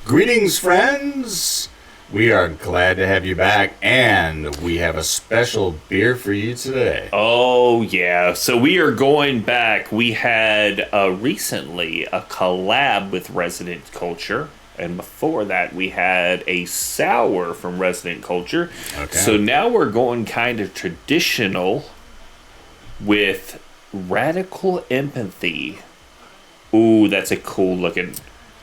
Greetings, friends! We are glad to have you back, and we have a special beer for you today. Oh, yeah. So we are going back. We had recently a collab with Resident Culture, and before that, we had a sour from Resident Culture. Okay. So now we're going kind of traditional with Radical Empathy. Ooh, that's a cool looking.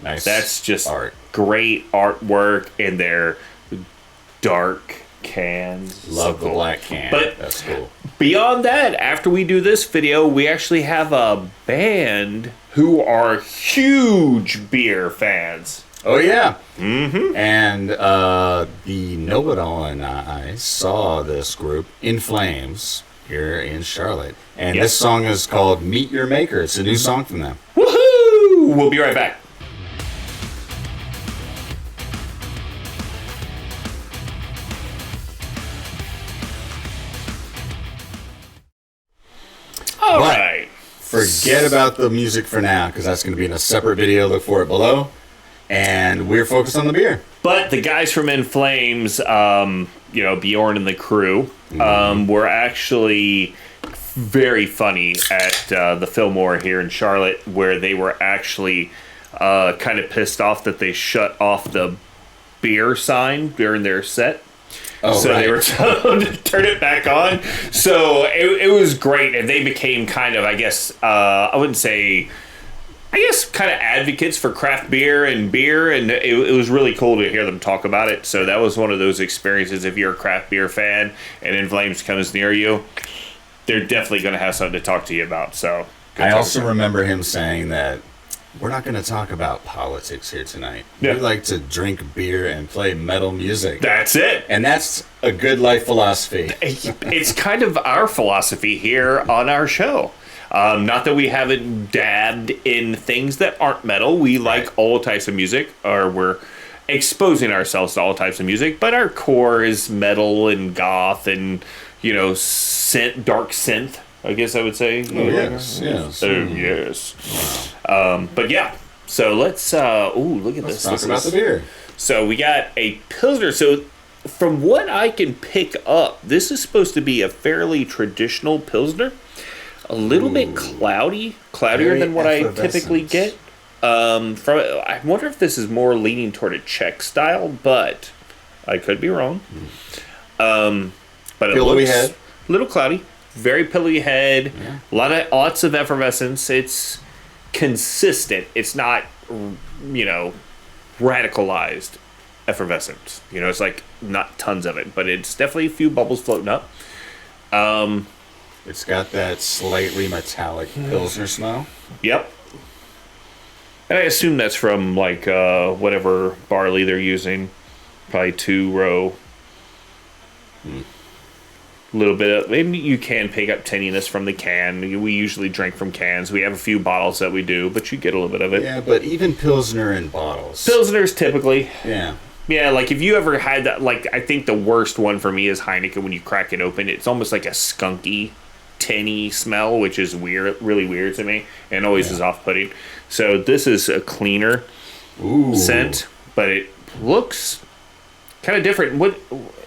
Nice. That's just art. Great artwork in their dark cans. Love the black can. But that's cool. beyond that, after we do this video, we actually have a band who are huge beer fans. Oh, yeah. Mm-hmm. And the know-it-all and I saw this group, In Flames, here in Charlotte. And Yes. this song is called Meet Your Maker. It's a new song from them. Woohoo! We'll be right back. All But- right. Forget about the music for now, because that's going to be in a separate video. Look for it below. And we're focused on the beer. But the guys from In Flames, Bjorn and the crew, were actually very funny at the Fillmore here in Charlotte, where they were actually kind of pissed off that they shut off the beer sign during their set. Oh, So right. they were told to turn it back on. So it was great, and they became kind of, I guess, kind of advocates for craft beer, and it was really cool to hear them talk about it. So that was one of those experiences. If you're a craft beer fan and In Flames comes near you, they're definitely going to have something to talk to you about. So I also remember him saying that we're not going to talk about politics here tonight. Yeah. We like to drink beer and play metal music. That's it. And that's a good life philosophy. It's kind of our philosophy here on our show. Not that we haven't dabbed in things that aren't metal. We like all types of music, or we're exposing ourselves to all types of music, but our core is metal and goth and, dark synth, I guess I would say. Oh, yes. Yes. But yeah, so let's, look at Let's this. talk about the beer. So we got a Pilsner. So from what I can pick up, this is supposed to be a fairly traditional Pilsner. A little bit cloudier Very than what I effervescent. typically get. I wonder if this is more leaning toward a Czech style, but I could be wrong. But it Pillowy looks head. a little cloudy, very pillowy head. Yeah. Lots of effervescence. It's consistent. It's not radicalized effervescence. It's like not tons of it, but it's definitely a few bubbles floating up. It's got that slightly metallic Pilsner smell. Yep. And I assume that's from whatever barley they're using. Probably 2-row. A little bit of, maybe you can pick up tinniness from the can. We usually drink from cans. We have a few bottles that we do, but you get a little bit of it. Yeah, but even Pilsner in bottles. Pilsners typically. Yeah. Yeah, like if you ever had that, I think the worst one for me is Heineken. When you crack it open, it's almost like a skunky, tinny smell, which is weird, really weird to me, and always is off-putting. So this is a cleaner scent, but it looks kind of different.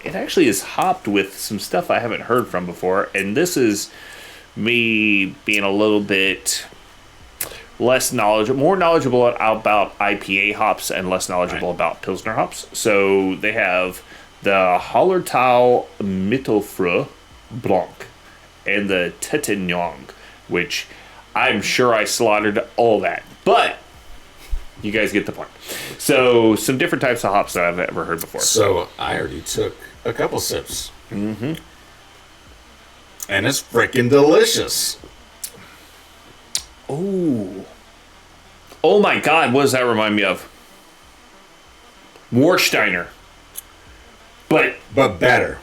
It actually is hopped with some stuff I haven't heard from before, and this is me being a little bit more knowledgeable about IPA hops and less knowledgeable about Pilsner hops. So they have the Hallertau Mittelfrüh Blanc and the Tettenjong, which I'm sure I slaughtered all that, but you guys get the point. So some different types of hops that I've ever heard before. So I already took a couple sips. Mm-hmm. And it's freaking delicious. Oh my God, what does that remind me of? Warsteiner. But better.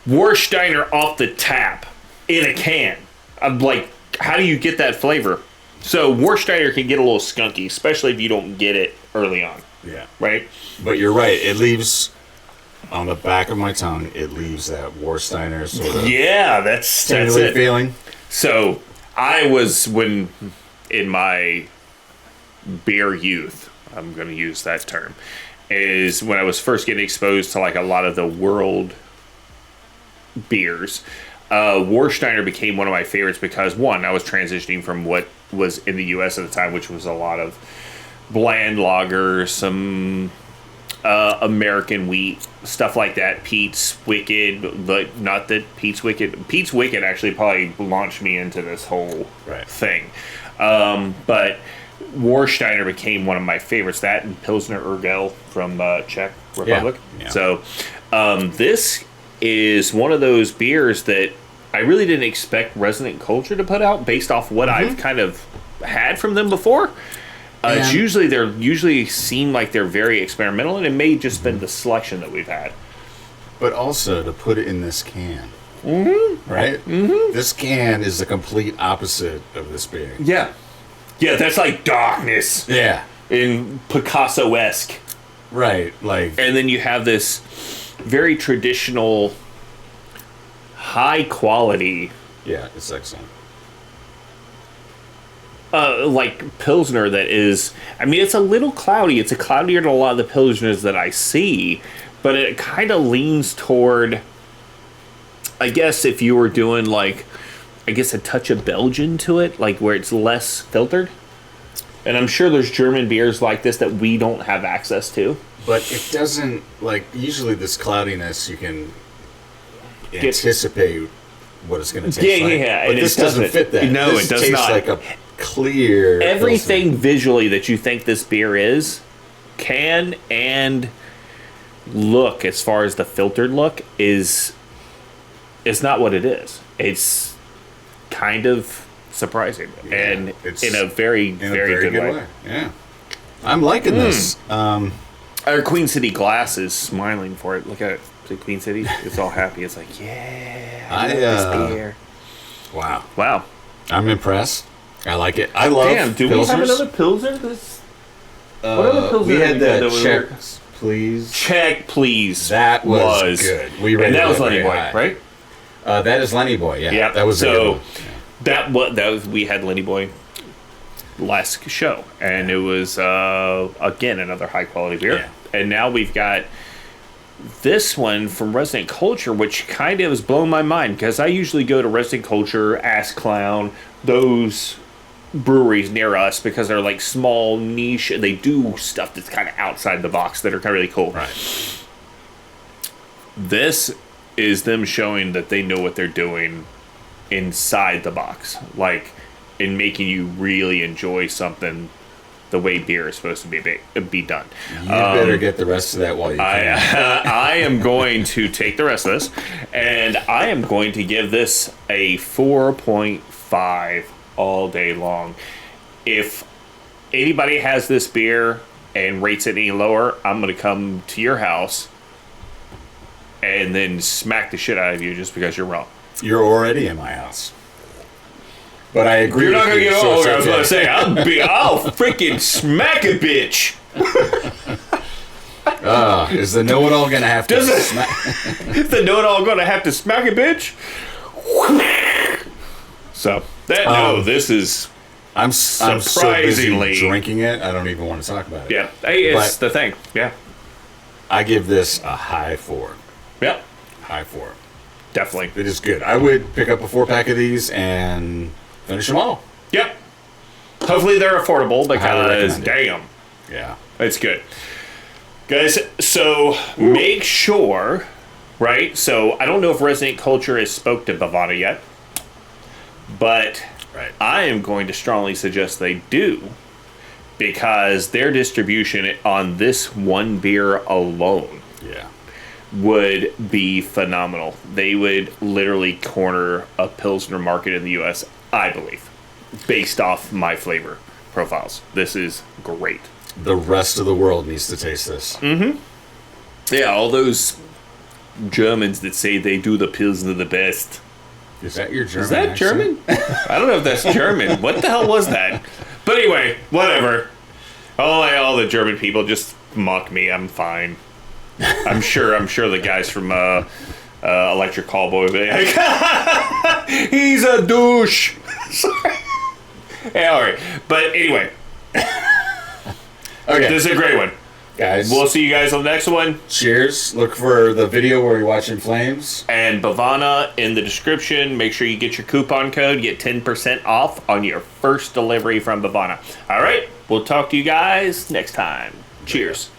Warsteiner off the tap in a can. I'm like, how do you get that flavor? So Warsteiner can get a little skunky, especially if you don't get it early on. Yeah. Right? But you're right. It leaves, on the back of my tongue, it leaves that Warsteiner sort of Yeah, that's tingly it. feeling. So I was, in my beer youth, I'm going to use that term, is when I was first getting exposed to like a lot of the world beers. Warsteiner became one of my favorites because, one, I was transitioning from what was in the U.S. at the time, which was a lot of bland lager, some American wheat, stuff like that. Pete's Wicked, but not that Pete's Wicked. Pete's Wicked actually probably launched me into this whole thing. But Warsteiner became one of my favorites. That and Pilsner Urquell from Czech Republic. Yeah. So this is one of those beers that I really didn't expect Resident Culture to put out based off what I've kind of had from them before. It's usually seem like they're very experimental, and it may just been the selection that we've had. But also to put it in this can, right? This can is the complete opposite of this beer. Yeah, that's like darkness. Yeah, in Picasso-esque. Right, like, and then you have this very traditional, high quality. Yeah, it's excellent. Like Pilsner that is, I mean, it's a little cloudy. It's cloudier than a lot of the Pilsners that I see, but it kind of leans toward, I guess if you were doing like, I guess a touch of Belgian to it, like where it's less filtered. And I'm sure there's German beers like this that we don't have access to. But it doesn't, like, usually this cloudiness, you can anticipate what it's going to taste like. Yeah, but this doesn't fit that. No, this it does tastes not. like a clear everything Pilsner. Visually that you think this beer is can and look, as far as the filtered look, is not what it is. It's kind of surprising, and it's in a very good way. Yeah, I'm liking this. Our Queen City glass is smiling for it. Look at it. See Queen City? It's all happy. It's like, yeah, I love this beer. Wow. I'm impressed. I like it. I love Damn, do Pilsners. we have another Pilsner? What other Pilsner we had that we Czech, please. Czech, please. That was good. We rated and that was it Lenny very Boy, high. right? That is Lenny Boy, yeah. Yeah. That was a good one. Yeah. That was we had Lenny Boy last show, and it was again another high quality beer. Yeah. And now we've got this one from Resident Culture, which kind of has blown my mind because I usually go to Resident Culture, Ass Clown, those breweries near us because they're like small niche and they do stuff that's kind of outside the box that are kind of really cool. Right. This is them showing that they know what they're doing inside the box, like in making you really enjoy something the way beer is supposed to be done. You better get the rest of that while you can. I am going to take the rest of this, and I am going to give this a 4.5 all day long. If anybody has this beer and rates it any lower, I'm going to come to your house and then smack the shit out of you just because you're wrong. You're already in my house. But I agree. You're not with going to you, get so over. it's I was okay. going to say, I'll freaking smack a bitch. Is the know-it-all going to have to smack? Is the know-it-all going to have to smack a bitch? So, this is I'm so surprisingly busy drinking it, I don't even want to talk about it. Yeah, it's the thing. Yeah. I give this a high 4. Yep. High 4. Definitely. It is good. I would pick up a 4-pack of these and finish them all. Yep. Hopefully they're affordable because, recommend it. damn, Yeah. it's good. Guys, so make sure, right? So I don't know if Resident Culture has spoke to BEVANA yet, but Right. I am going to strongly suggest they do because their distribution on this one beer alone Yeah. would be phenomenal. They would literally corner a Pilsner market in the U.S., I believe, based off my flavor profiles. This is great. The rest of the world needs to taste this. Yeah, all those Germans that say they do the Pilsner the best. Is that your German Is that accent? German? I don't know if that's German. What the hell was that? But anyway, whatever. All the German people just mock me. I'm fine. I'm sure the guys from Electric Callboy will be like, he's a douche. Sorry. Yeah, all right. But anyway, Okay. This is a great one. Guys, We'll see you guys on the next one. cheers. Look for the video where you're watching flames. And BEVANA in the description. Make sure you get your coupon code. Get 10% off on your first delivery from BEVANA. All right. We'll talk to you guys next time. Cheers.